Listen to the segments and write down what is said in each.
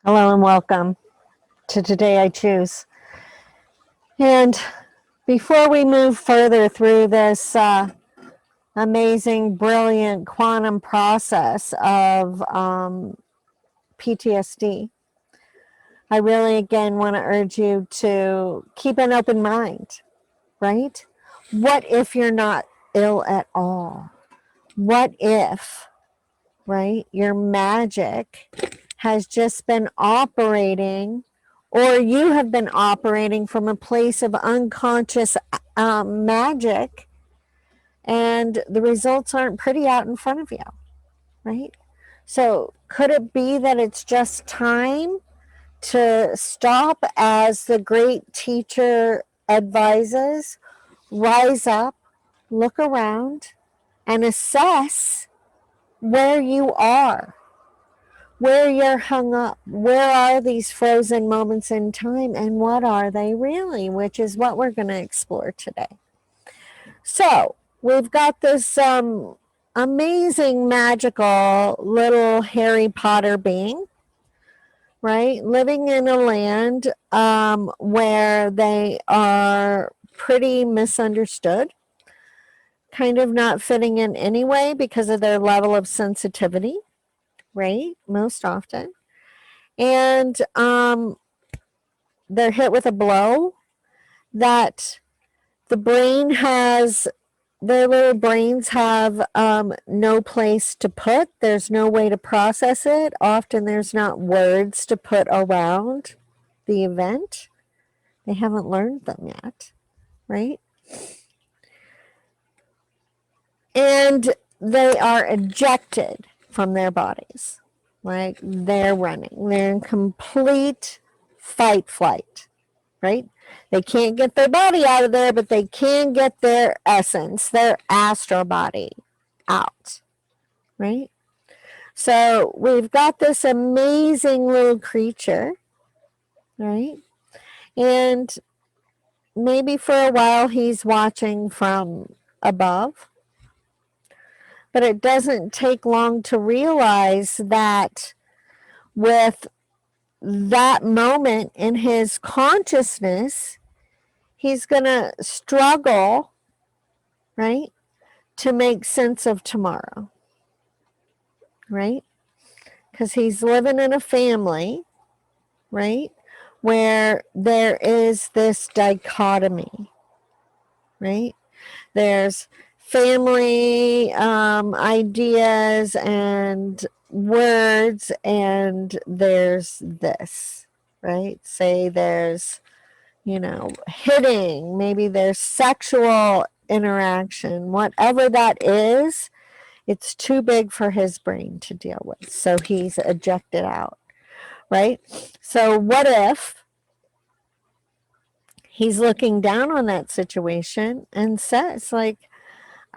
Hello and welcome to Today I Choose. And before we move further through this amazing, brilliant quantum process of PTSD, I really again want to urge you to keep an open mind, right? What if you're not ill at all? What if, right, your magic has just been operating, or you have been operating from a place of unconscious magic, and the results aren't pretty out in front of you, right? So could it be that it's just time to stop, as the great teacher advises, rise up, look around, and assess where you are, where you're hung up, where are these frozen moments in time, and what are they really, which is what we're going to explore today. So we've got this amazing, magical little Harry Potter being, right, living in a land where they are pretty misunderstood, kind of not fitting in anyway because of their level of sensitivity, right, most often. And they're hit with a blow that the brain has, their little brains have no place to put. There's no way to process it. Often there's not words to put around the event. They haven't learned them yet, right? And they are ejected from their bodies. Like they're running. They're in complete fight flight, right? They can't get their body out of there, but they can get their essence, their astral body out, right? So we've got this amazing little creature, right? And maybe for a while he's watching from above, but it doesn't take long to realize that with that moment in his consciousness, he's going to struggle, right, to make sense of tomorrow, right? Because he's living in a family, right, where there is this dichotomy, right? There's family ideas and words, and there's this, right? Say there's, hitting, maybe there's sexual interaction, whatever that is, it's too big for his brain to deal with. So he's ejected out, right? So what if he's looking down on that situation and says, like,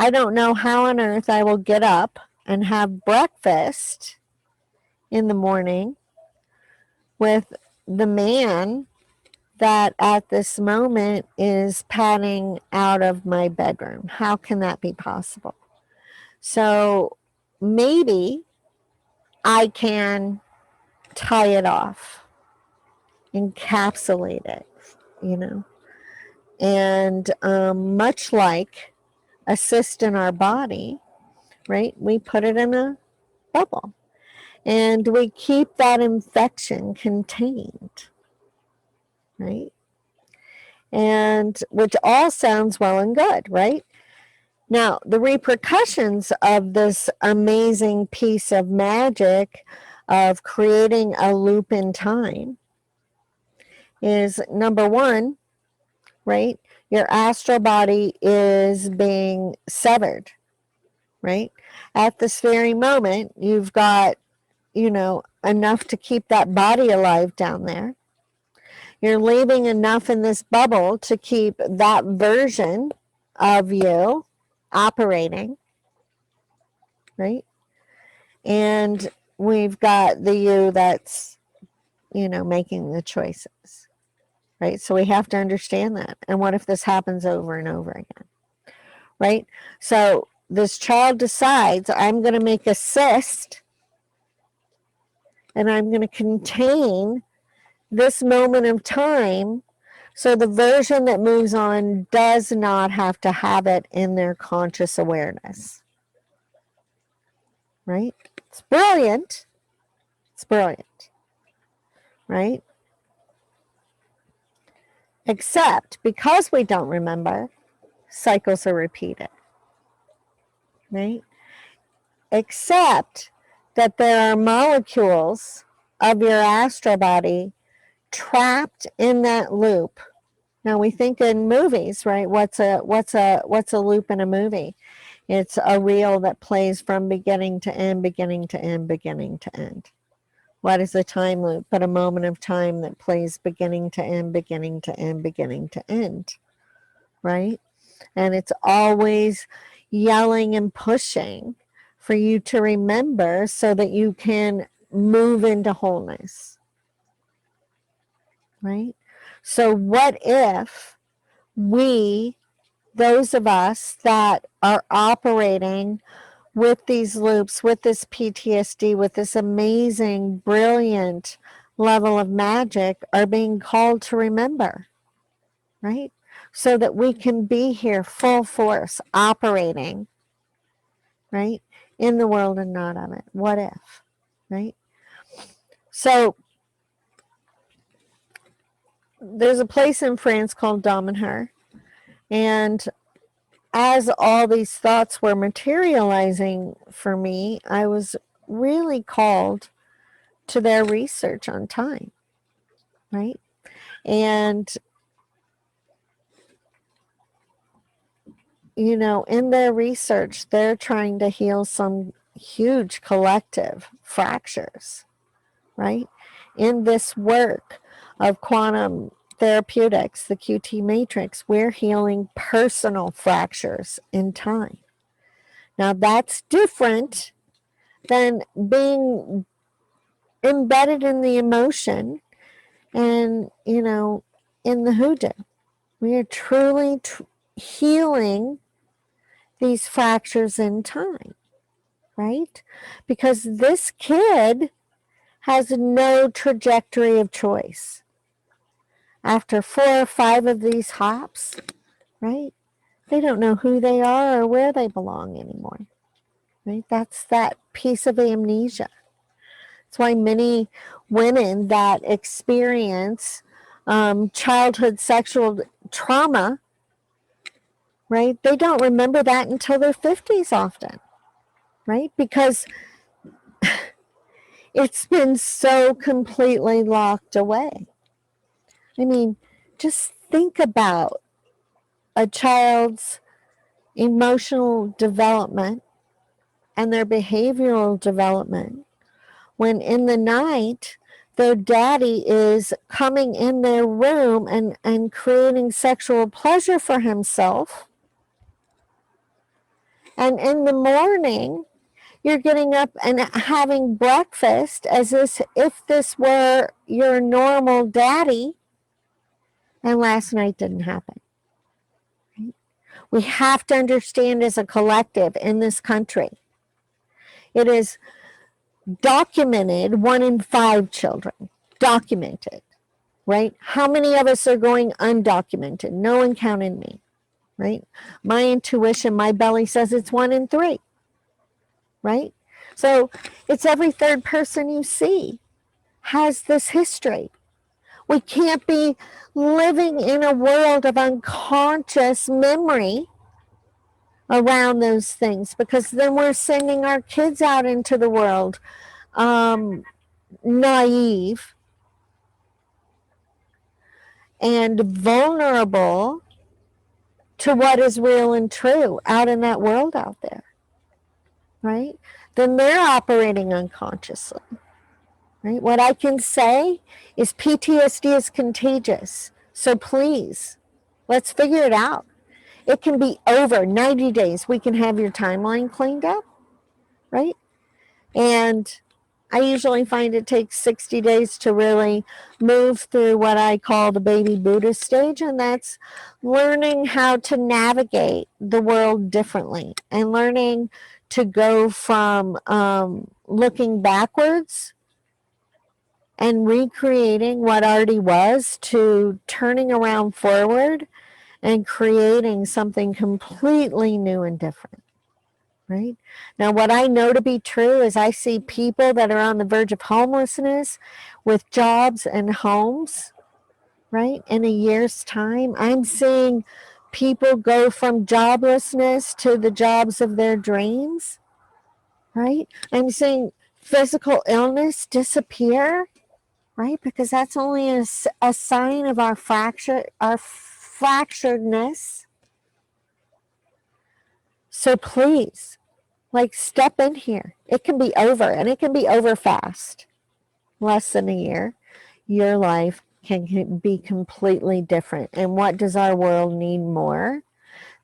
I don't know how on earth I will get up and have breakfast in the morning with the man that at this moment is padding out of my bedroom. How can that be possible? So maybe I can tie it off, encapsulate it, and much like a cyst in our body, right? We put it in a bubble and we keep that infection contained, right? And which all sounds well and good, right? Now, the repercussions of this amazing piece of magic of creating a loop in time is, number one, right? Your astral body is being severed, right? At this very moment, you've got, enough to keep that body alive down there. You're leaving enough in this bubble to keep that version of you operating, right? And we've got the you that's, making the choices, right? So we have to understand that. And what if this happens over and over again, right? So this child decides, I'm going to make a cyst And I'm going to contain this moment of time so the version that moves on does not have to have it in their conscious awareness. Right? It's brilliant. It's brilliant. Right? Except because we don't remember, cycles are repeated. Right? Except that there are molecules of your astral body trapped in that loop. Now we think in movies, right? What's a loop in a movie? It's a reel that plays from beginning to end, beginning to end, beginning to end. What is a time loop but a moment of time that plays beginning to end, beginning to end, beginning to end, right? And it's always yelling and pushing for you to remember so that you can move into wholeness, right? So what if we, those of us that are operating with these loops, with this PTSD, with this amazing, brilliant level of magic, are being called to remember, right? So that we can be here full force, operating, right, in the world and not of it. What if, right? So there's a place in France called Doyen, and as all these thoughts were materializing for me, I was really called to their research on time, right? And, you know, in their research, they're trying to heal some huge collective fractures, right? In this work of quantum therapeutics, the QT matrix, we're healing personal fractures in time. Now, that's different than being embedded in the emotion and, you know, in the hoodoo. We are truly healing these fractures in time, right? Because this kid has no trajectory of choice. After 4 or 5 of these hops, right? They don't know who they are or where they belong anymore, right? That's that piece of amnesia. That's why many women that experience childhood sexual trauma, right? They don't remember that until their 50s often, right? Because it's been so completely locked away. I mean, just think about a child's emotional development and their behavioral development when in the night their daddy is coming in their room and creating sexual pleasure for himself. And in the morning, you're getting up and having breakfast as if this were your normal daddy, and last night didn't happen. Right? We have to understand as a collective in this country, it is documented 1 in 5 children, documented, right? How many of us are going undocumented? No one counted me, right? My intuition, my belly says it's 1 in 3, right? So it's every 3rd person you see has this history. We can't be living in a world of unconscious memory around those things, because then we're sending our kids out into the world naive and vulnerable to what is real and true out in that world out there, right? Then they're operating unconsciously, right? What I can say is PTSD is contagious. So please, let's figure it out. It can be over 90 days. We can have your timeline cleaned up, right? And I usually find it takes 60 days to really move through what I call the baby Buddha stage, and that's learning how to navigate the world differently and learning to go from looking backwards and recreating what already was to turning around forward and creating something completely new and different, right? Now, what I know to be true is I see people that are on the verge of homelessness with jobs and homes, right? In a year's time, I'm seeing people go from joblessness to the jobs of their dreams, right? I'm seeing physical illness disappear, right? Because that's only a sign of our fracturedness. So please, like, step in here. It can be over, and it can be over fast. Less than a year. Your life can be completely different. And what does our world need more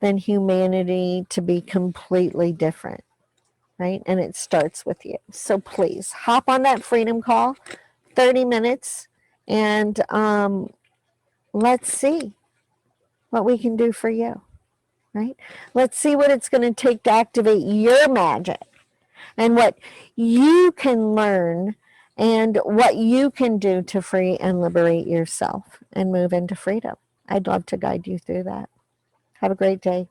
than humanity to be completely different, right? And it starts with you. So please hop on that freedom call, 30 minutes, and let's see what we can do for you, right? Let's see what it's going to take to activate your magic and what you can learn and what you can do to free and liberate yourself and move into freedom. I'd love to guide you through that. Have a great day.